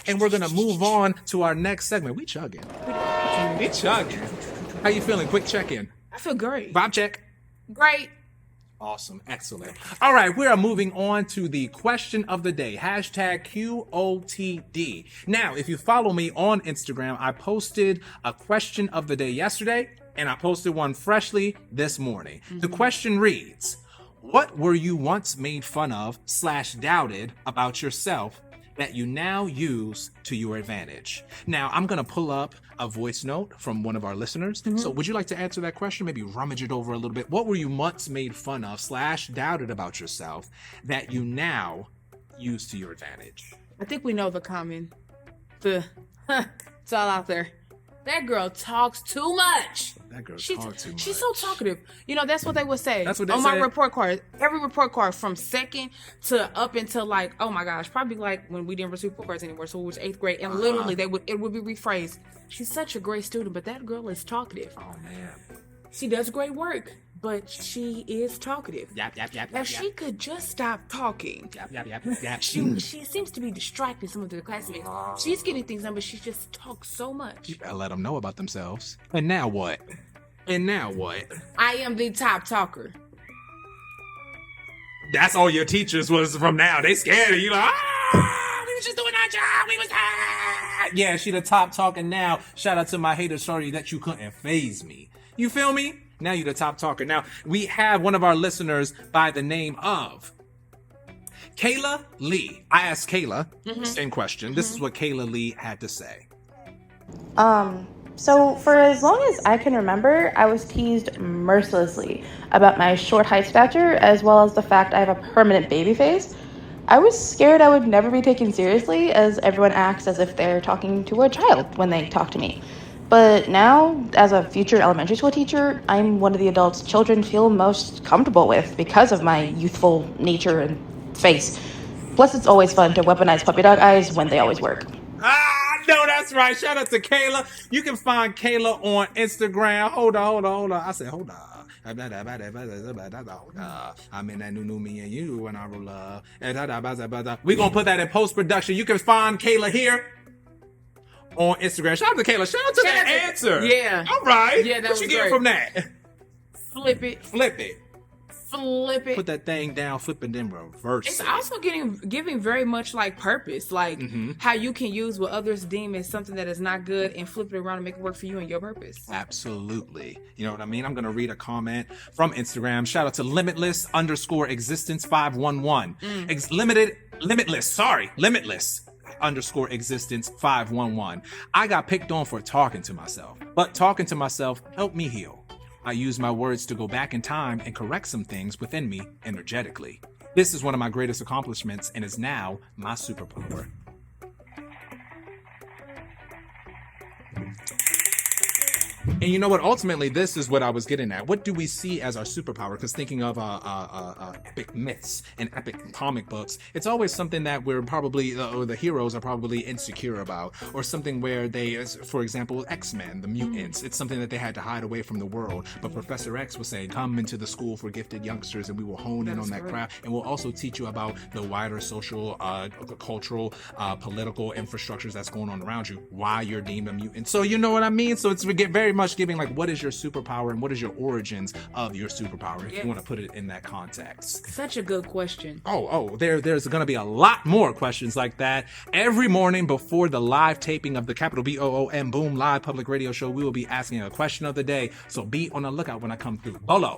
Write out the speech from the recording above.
and we're gonna move on to our next segment. We chugging. We chugging. How you feeling? Quick check-in. I feel great. Vibe check. Great. Awesome. Excellent. All right. We are moving on to the question of the day. Hashtag Qotd. Now, if you follow me on Instagram, I posted a question of the day yesterday, and I posted one freshly this morning. The question reads, what were you once made fun of / doubted about yourself that you now use to your advantage? Now, I'm going to pull up a voice note from one of our listeners. So would you like to answer that question? Maybe rummage it over a little bit. What were you once made fun of / doubted about yourself that you now use to your advantage? I think we know the comment. It's all out there. That girl talks too much. That girl talks too much. She's so talkative. You know, that's what they would say. That's what they on say. my report card. Every report card from second to up until like, oh my gosh, probably like when we didn't receive report cards anymore, so it was 8th grade, and literally it would be rephrased. She's such a great student, but that girl is talkative. Oh man. She does great work, but she is talkative. Yap. If she could just stop talking. Yap. She seems to be distracting some of the classmates. She's getting things done, but she just talks so much. You better let them know about themselves. And now what? I am the top talker. That's all your teachers was from now. They scared of you. Like, we was just doing our job. We was yeah, she the top talker now. Shout out to my haters. Sorry that you couldn't phase me. You feel me? Now you the top talker. Now we have one of our listeners by the name of Kayla Lee. I asked Kayla same question. This is what Kayla Lee had to say. So for as long as I can remember, I was teased mercilessly about my short height stature, as well as the fact I have a permanent baby face. I was scared I would never be taken seriously, as everyone acts as if they're talking to a child when they talk to me. But now, as a future elementary school teacher, I'm one of the adults children feel most comfortable with because of my youthful nature and face. Plus, it's always fun to weaponize puppy dog eyes when they always work. No, that's right. Shout out to Kayla. You can find Kayla on Instagram. Hold on. I said, hold on. I'm in that new me and you when I roll up. We're going to put that in post-production. You can find Kayla here on Instagram. Shout out to Kayla. Shout out to that answer. Yeah. All right. Yeah, that what was you get great. from that? Flip it. Put that thing down, flip it, then reverse It's it. also giving very much like purpose, like how you can use what others deem as something that is not good and flip it around and make it work for you and your purpose. Absolutely. You know what I mean? I'm going to read a comment from Instagram. Shout out to limitless_existence511. Limitless_existence511. I got picked on for talking to myself, but talking to myself helped me heal. I use my words to go back in time and correct some things within me energetically. This is one of my greatest accomplishments and is now my superpower. And you know what? Ultimately, this is what I was getting at. What do we see as our superpower? Because thinking of epic myths and epic comic books, it's always something that we're probably, or the heroes are probably insecure about, or something where they, for example, X-Men, the mutants. It's something that they had to hide away from the world. But Professor X was saying, come into the school for gifted youngsters, and we will hone in on that craft, and we'll also teach you about the wider social, cultural, political infrastructures that's going on around you, why you're deemed a mutant. So you know what I mean? So it's very much giving like, what is your superpower and what is your origins of your superpower, if you want to put it in that context. Such a good question. There's going to be a lot more questions like that every morning before the live taping of the capital BOOM Boom Live Public Radio Show. We will be asking a question of the day, so be on the lookout when I come through. Bolo.